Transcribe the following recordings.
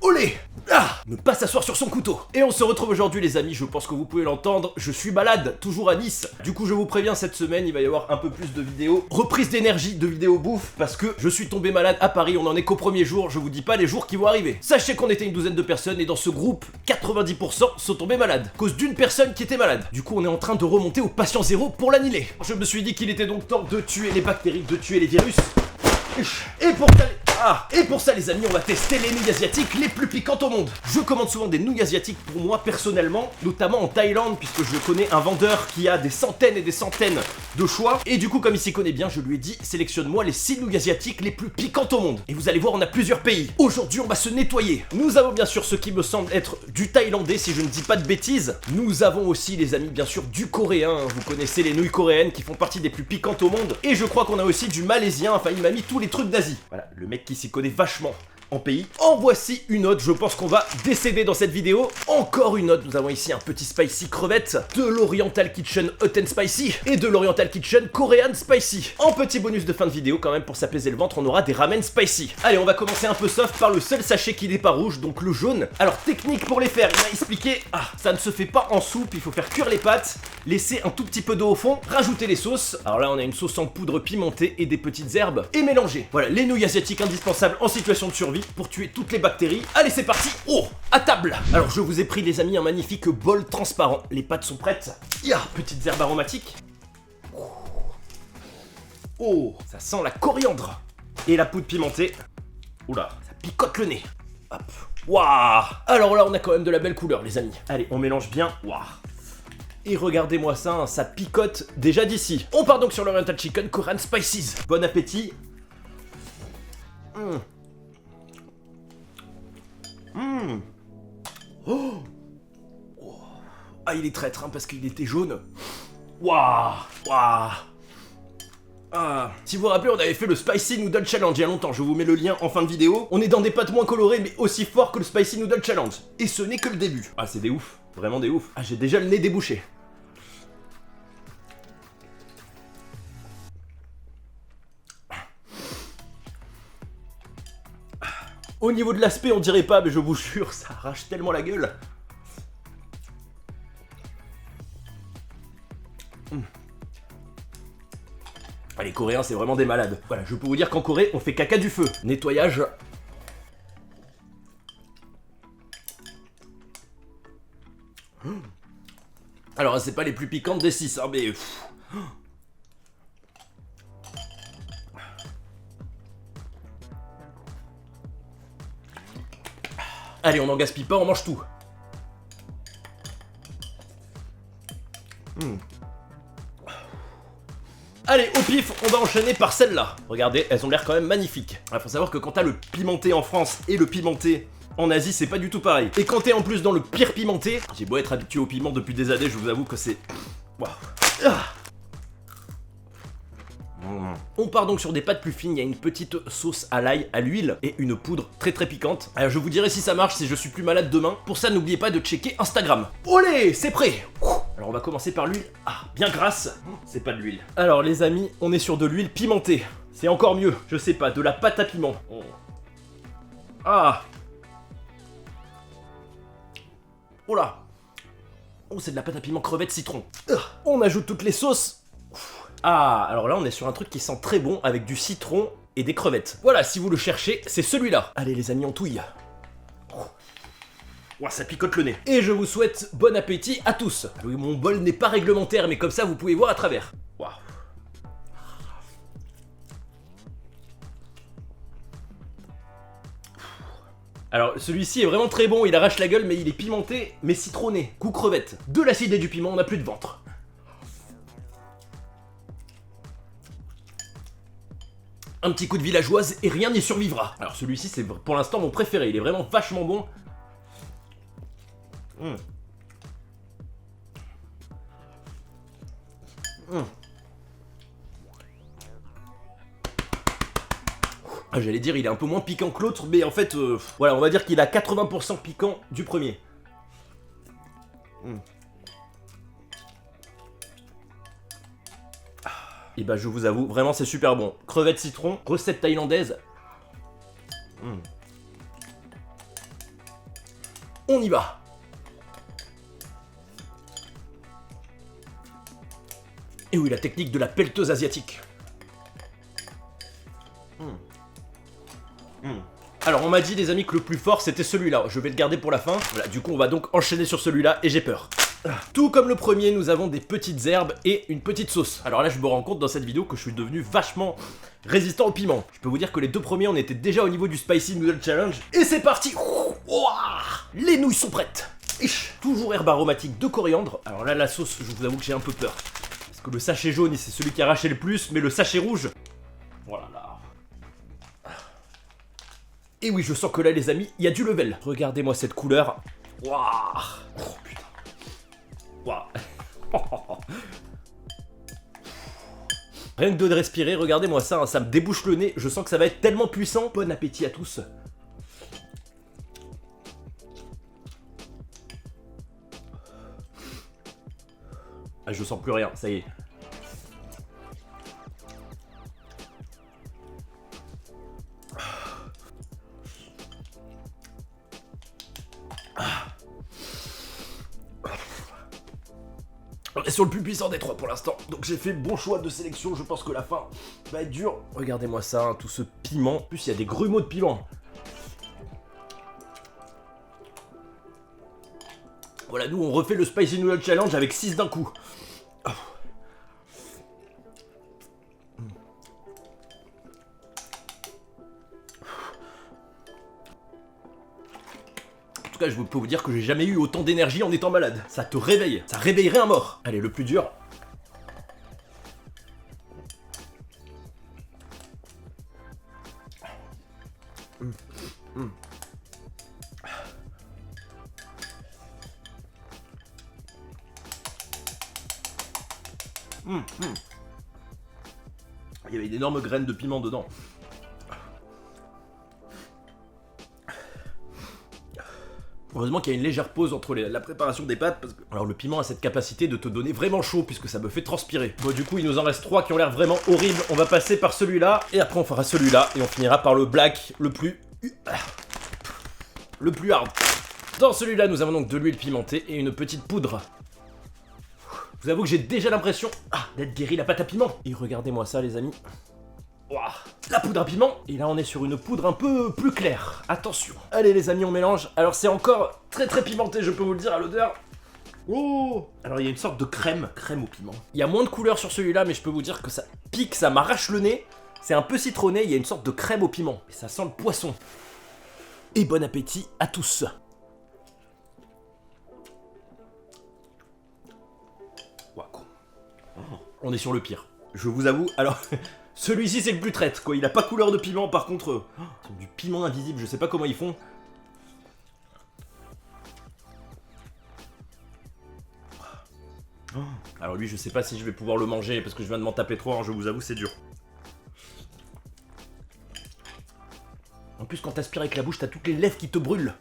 Olé! Ah! Ne pas s'asseoir sur son couteau. Et on se retrouve aujourd'hui les amis, je pense que vous pouvez l'entendre, je suis malade, toujours à Nice. Du coup je vous préviens, cette semaine il va y avoir un peu plus de vidéos, reprise d'énergie, de vidéos bouffe, parce que je suis tombé malade à Paris, on en est qu'au premier jour, je vous dis pas les jours qui vont arriver. Sachez qu'on était une douzaine de personnes et dans ce groupe, 90% sont tombés malades, à cause d'une personne qui était malade. Du coup on est en train de remonter au patient zéro pour l'annihiler. Je me suis dit qu'il était donc temps de tuer les bactéries, de tuer les virus. Et pour ça les amis, on va tester les nouilles asiatiques les plus piquantes au monde. Je commande souvent des nouilles asiatiques pour moi personnellement, notamment en Thaïlande, puisque je connais un vendeur qui a des centaines et des centaines de choix. Et du coup, comme il s'y connaît bien, je lui ai dit, sélectionne-moi les 6 nouilles asiatiques les plus piquantes au monde. Et vous allez voir, on a plusieurs pays. Aujourd'hui, on va se nettoyer. Nous avons bien sûr ce qui me semble être du thaïlandais, si je ne dis pas de bêtises. Nous avons aussi, les amis, bien sûr, du coréen. Vous connaissez les nouilles coréennes qui font partie des plus piquantes au monde. Et je crois qu'on a aussi du malaisien, enfin il m'a mis tous les trucs d'Asie. Voilà, le mec qui s'y connaît vachement en pays. En voici une autre, je pense qu'on va décéder dans cette vidéo. Encore une autre, nous avons ici un petit spicy crevette, de l'Oriental Kitchen Hot and Spicy et de l'Oriental Kitchen Korean Spicy. En petit bonus de fin de vidéo quand même pour s'apaiser le ventre, on aura des ramen spicy. Allez, on va commencer un peu soft par le seul sachet qui n'est pas rouge, donc le jaune. Alors technique pour les faire, il m'a expliqué, ça ne se fait pas en soupe, il faut faire cuire les pâtes, laisser un tout petit peu d'eau au fond, rajouter les sauces. Alors là on a une sauce en poudre pimentée et des petites herbes et mélanger. Voilà, les nouilles asiatiques indispensables en situation de survie pour tuer toutes les bactéries. Allez c'est parti. Oh, à table. Alors je vous ai pris les amis un magnifique bol transparent. Les pâtes sont prêtes. Petites herbes aromatiques. Oh, ça sent la coriandre. Et la poudre pimentée. Oula, ça picote le nez. Hop. Waouh. Alors là on a quand même de la belle couleur les amis. Allez, on mélange bien. Waouh. Et regardez-moi ça, hein, ça picote déjà d'ici. On part donc sur l'Oriental Chicken Korean Spices. Bon appétit. Oh. Ah, il est traître hein, parce qu'il était jaune. Waouh. Si vous vous rappelez, on avait fait le Spicy Noodle Challenge il y a longtemps, je vous mets le lien en fin de vidéo. On est dans des pâtes moins colorées mais aussi fort que le Spicy Noodle Challenge. Et ce n'est que le début. Ah, c'est des ouf, vraiment des ouf. Ah, j'ai déjà le nez débouché. Au niveau de l'aspect, on dirait pas, mais je vous jure, ça arrache tellement la gueule. Les Coréens, c'est vraiment des malades. Voilà, je peux vous dire qu'en Corée, on fait caca du feu. Nettoyage. Alors, c'est pas les plus piquantes des 6, hein, mais... Allez, on n'en gaspille pas, on mange tout. Allez, au pif, on va enchaîner par celle-là. Regardez, elles ont l'air quand même magnifiques. Il faut savoir que quand t'as le pimenté en France et le pimenté en Asie, c'est pas du tout pareil. Et quand t'es en plus dans le pire pimenté, j'ai beau être habitué au piment depuis des années, je vous avoue que c'est... Waouh. On part donc sur des pâtes plus fines, il y a une petite sauce à l'ail, à l'huile et une poudre très très piquante. Alors je vous dirai si ça marche, si je suis plus malade demain. Pour ça, n'oubliez pas de checker Instagram. Olé, c'est prêt. Alors on va commencer par l'huile, bien grasse. C'est pas de l'huile. Alors les amis, on est sur de l'huile pimentée. C'est encore mieux, je sais pas, de la pâte à piment. Oh là. Oh, c'est de la pâte à piment crevette citron. On ajoute toutes les sauces. Alors là on est sur un truc qui sent très bon avec du citron et des crevettes. Voilà, si vous le cherchez, c'est celui-là. Allez les amis, on touille. Ça picote le nez. Et je vous souhaite bon appétit à tous. Oui, mon bol n'est pas réglementaire, mais comme ça vous pouvez voir à travers. Waouh. Alors celui-ci est vraiment très bon, il arrache la gueule mais il est pimenté mais citronné, goût crevette. De l'acide et du piment, on n'a plus de ventre. Un petit coup de villageoise et rien n'y survivra. Alors celui-ci c'est pour l'instant mon préféré, il est vraiment vachement bon. J'allais dire il est un peu moins piquant que l'autre, mais en fait, voilà, on va dire qu'il a 80% piquant du premier. Et bah je vous avoue, vraiment c'est super bon. Crevettes citron, recette thaïlandaise. On y va. Et oui, la technique de la pelleteuse asiatique. Alors on m'a dit les amis que le plus fort c'était celui-là, je vais le garder pour la fin. Voilà, du coup on va donc enchaîner sur celui-là et j'ai peur. Tout comme le premier, nous avons des petites herbes et une petite sauce. Alors là je me rends compte dans cette vidéo que je suis devenu vachement résistant au piment. Je peux vous dire que les deux premiers on était déjà au niveau du Spicy Noodle Challenge. Et c'est parti. Les nouilles sont prêtes. Toujours herbe aromatique de coriandre. Alors là la sauce, je vous avoue que j'ai un peu peur. Parce que le sachet jaune c'est celui qui a arraché le plus, mais le sachet rouge... Voilà là. Et oui, je sens que là, les amis, il y a du level. Regardez-moi cette couleur. Waouh. Oh, putain. Waouh. Rien que de respirer, regardez-moi ça, hein, ça me débouche le nez. Je sens que ça va être tellement puissant. Bon appétit à tous. Ah, je sens plus rien, ça y est. On est sur le plus puissant des trois pour l'instant, donc j'ai fait bon choix de sélection, je pense que la fin va être dure. Regardez-moi ça, hein, tout ce piment. En plus, il y a des grumeaux de piment. Voilà, nous on refait le Spicy Noodle Challenge avec 6 d'un coup. En tout cas, je peux vous dire que j'ai jamais eu autant d'énergie en étant malade. Ça te réveille, ça réveillerait un mort. Allez, le plus dur. Il y avait d'énormes graines de piment dedans. Heureusement qu'il y a une légère pause entre la préparation des pâtes, parce que... Alors le piment a cette capacité de te donner vraiment chaud, puisque ça me fait transpirer. Bon, du coup, il nous en reste 3 qui ont l'air vraiment horribles. On va passer par celui-là, et après on fera celui-là, et on finira par le black, le plus hard. Dans celui-là, nous avons donc de l'huile pimentée et une petite poudre. Je vous avoue que j'ai déjà l'impression d'être guéri la pâte à piment. Et regardez-moi ça, les amis. Ouah, la poudre à piment. Et là on est sur une poudre un peu plus claire. Attention. Allez les amis, on mélange. Alors c'est encore très pimenté, je peux vous le dire à l'odeur. Oh. Alors il y a une sorte de crème au piment. Il y a moins de couleur sur celui-là, mais je peux vous dire que ça pique, ça m'arrache le nez. C'est un peu citronné, il y a une sorte de crème au piment. Et ça sent le poisson. Et bon appétit à tous. On est sur le pire. Je vous avoue, alors... Celui-ci c'est le plus traître, quoi. Il a pas couleur de piment, par contre... c'est du piment invisible, je sais pas comment ils font. Alors lui, je sais pas si je vais pouvoir le manger, parce que je viens de m'en taper trop, hein, je vous avoue, c'est dur. En plus, quand t'aspires avec la bouche, t'as toutes les lèvres qui te brûlent.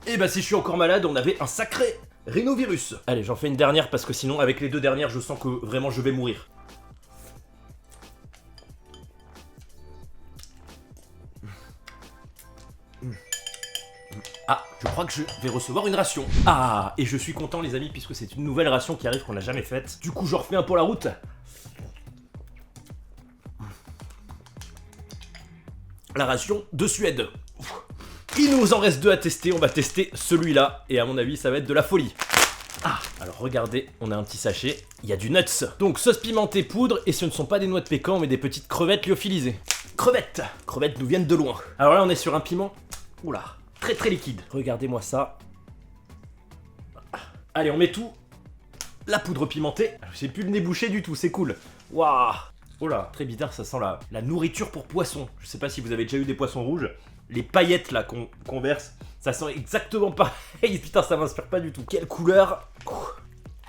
Et bah si je suis encore malade, on avait un sacré rhinovirus. Allez, j'en fais une dernière parce que sinon avec les deux dernières je sens que vraiment je vais mourir. Ah, je crois que je vais recevoir une ration. Ah, et je suis content les amis puisque c'est une nouvelle ration qui arrive qu'on n'a jamais faite. Du coup j'en refais un pour la route. La ration de Suède. Il nous en reste 2 à tester, on va tester celui-là, et à mon avis ça va être de la folie. Ah, alors regardez, on a un petit sachet, il y a du nuts. Donc sauce pimentée, poudre, et ce ne sont pas des noix de pécan, mais des petites crevettes lyophilisées. Crevettes nous viennent de loin. Alors là on est sur un piment, oula, très liquide. Regardez-moi ça. Allez, on met tout. La poudre pimentée, j'ai plus le nez bouché du tout, c'est cool. Waouh. Oh là, très bizarre, ça sent la nourriture pour poisson. Je sais pas si vous avez déjà eu des poissons rouges. Les paillettes là qu'on verse, ça sent exactement pareil. Putain, ça m'inspire pas du tout. Quelle couleur.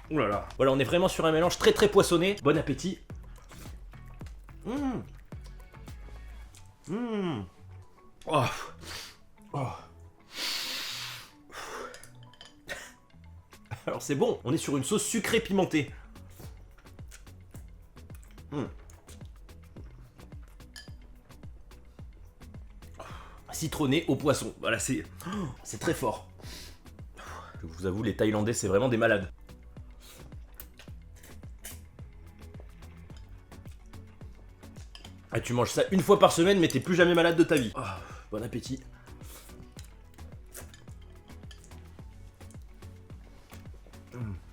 Ouh là là. Voilà, on est vraiment sur un mélange très poissonné. Bon appétit. Oh. Alors c'est bon, on est sur une sauce sucrée pimentée. Citronné au poisson. Voilà, c'est très fort. Je vous avoue, les Thaïlandais, c'est vraiment des malades. Ah, tu manges ça une fois par semaine, mais t'es plus jamais malade de ta vie. Oh, bon appétit.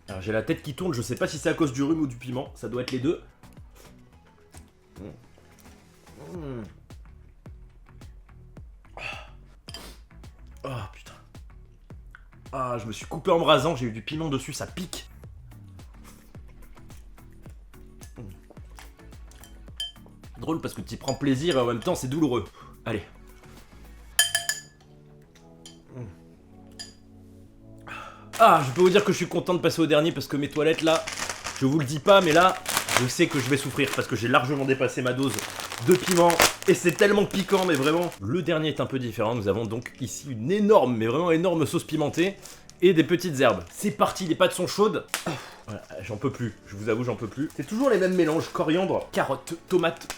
Alors j'ai la tête qui tourne, je sais pas si c'est à cause du rhume ou du piment, ça doit être les deux. Oh putain. Ah, je me suis coupé en me rasant, j'ai eu du piment dessus, ça pique. Drôle parce que tu y prends plaisir et en même temps c'est douloureux. Allez. Ah, je peux vous dire que je suis content de passer au dernier parce que mes toilettes là, je vous le dis pas, mais là, je sais que je vais souffrir parce que j'ai largement dépassé ma dose de piment et c'est tellement piquant, mais vraiment. Le dernier est un peu différent, nous avons donc ici une énorme, mais vraiment énorme sauce pimentée et des petites herbes. C'est parti, les pâtes sont chaudes. Voilà, j'en peux plus, je vous avoue, j'en peux plus. C'est toujours les mêmes mélanges, coriandre, carottes, tomates.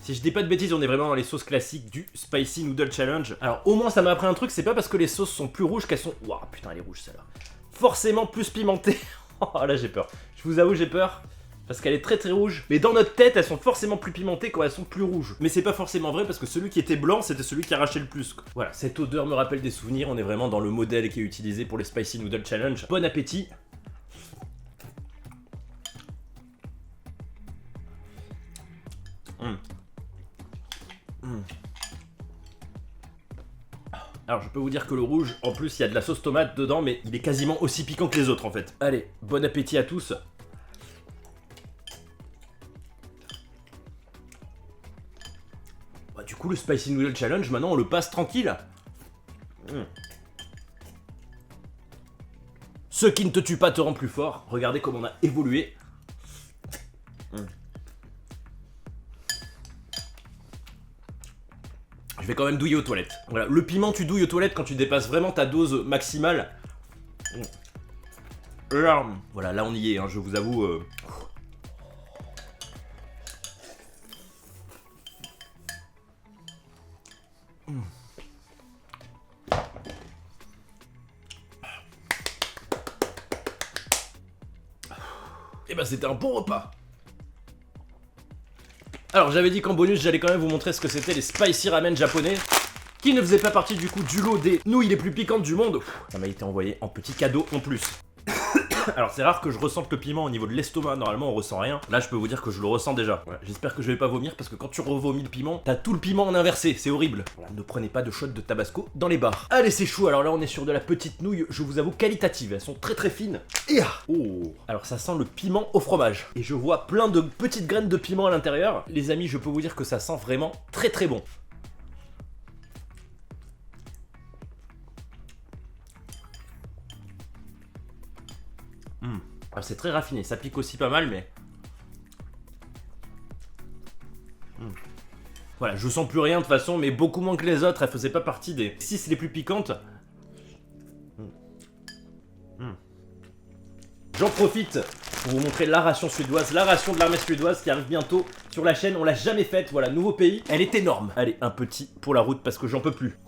Si je dis pas de bêtises, on est vraiment dans les sauces classiques du Spicy Noodle Challenge. Alors au moins ça m'a appris un truc, c'est pas parce que les sauces sont plus rouges qu'elles sont... Waouh, putain, elle est rouge celle-là. Forcément plus pimentées. Oh là j'ai peur. Je vous avoue, j'ai peur. Parce qu'elle est très très rouge. Mais dans notre tête, elles sont forcément plus pimentées quand elles sont plus rouges. Mais c'est pas forcément vrai parce que celui qui était blanc, c'était celui qui arrachait le plus. Voilà, cette odeur me rappelle des souvenirs. On est vraiment dans le modèle qui est utilisé pour les Spicy Noodle Challenge. Bon appétit. Alors je peux vous dire que le rouge, en plus il y a de la sauce tomate dedans, mais il est quasiment aussi piquant que les autres en fait. Allez, bon appétit à tous. Bah, du coup le Spicy Noodle Challenge, maintenant on le passe tranquille. Ce qui ne te tue pas te rend plus fort. Regardez comme on a évolué. Je vais quand même douiller aux toilettes. Voilà, le piment tu douilles aux toilettes quand tu dépasses vraiment ta dose maximale. Voilà, là on y est, hein, je vous avoue. Et bah c'était un bon repas. Alors j'avais dit qu'en bonus j'allais quand même vous montrer ce que c'était les spicy ramen japonais, qui ne faisaient pas partie du coup du lot des nouilles les plus piquantes du monde. Ça m'a été envoyé en petit cadeau en plus. Alors c'est rare que je ressente le piment au niveau de l'estomac, normalement on ressent rien. Là je peux vous dire que je le ressens déjà. Voilà, j'espère que je vais pas vomir parce que quand tu revomis le piment, t'as tout le piment en inversé, c'est horrible. Voilà, ne prenez pas de shot de tabasco dans les bars. Allez c'est chou, alors là on est sur de la petite nouille, je vous avoue qualitative, elles sont très très fines. Oh. Alors ça sent le piment au fromage. Et je vois plein de petites graines de piment à l'intérieur. Les amis, je peux vous dire que ça sent vraiment très très bon. Alors c'est très raffiné, ça pique aussi pas mal, mais... Voilà, je sens plus rien de toute façon, mais beaucoup moins que les autres, elles faisaient pas partie des 6 les plus piquantes. J'en profite pour vous montrer la ration suédoise, la ration de l'armée suédoise qui arrive bientôt sur la chaîne, on l'a jamais faite, voilà, nouveau pays, elle est énorme. Allez, un petit pour la route parce que j'en peux plus.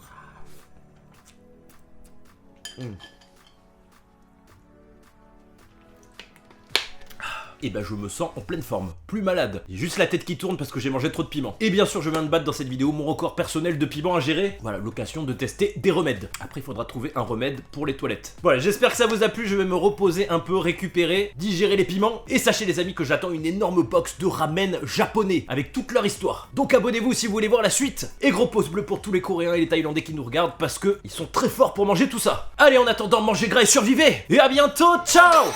Et bah je me sens en pleine forme, plus malade. J'ai juste la tête qui tourne parce que j'ai mangé trop de piment. Et bien sûr je viens de battre dans cette vidéo mon record personnel de piment à gérer. Voilà, l'occasion de tester des remèdes. Après il faudra trouver un remède pour les toilettes. Voilà, j'espère que ça vous a plu, je vais me reposer un peu, récupérer, digérer les piments. Et sachez les amis que j'attends une énorme box de ramen japonais, avec toute leur histoire. Donc abonnez-vous si vous voulez voir la suite. Et gros pouce bleu pour tous les Coréens et les Thaïlandais qui nous regardent parce que ils sont très forts pour manger tout ça. Allez en attendant, mangez gras et survivez. Et à bientôt, ciao.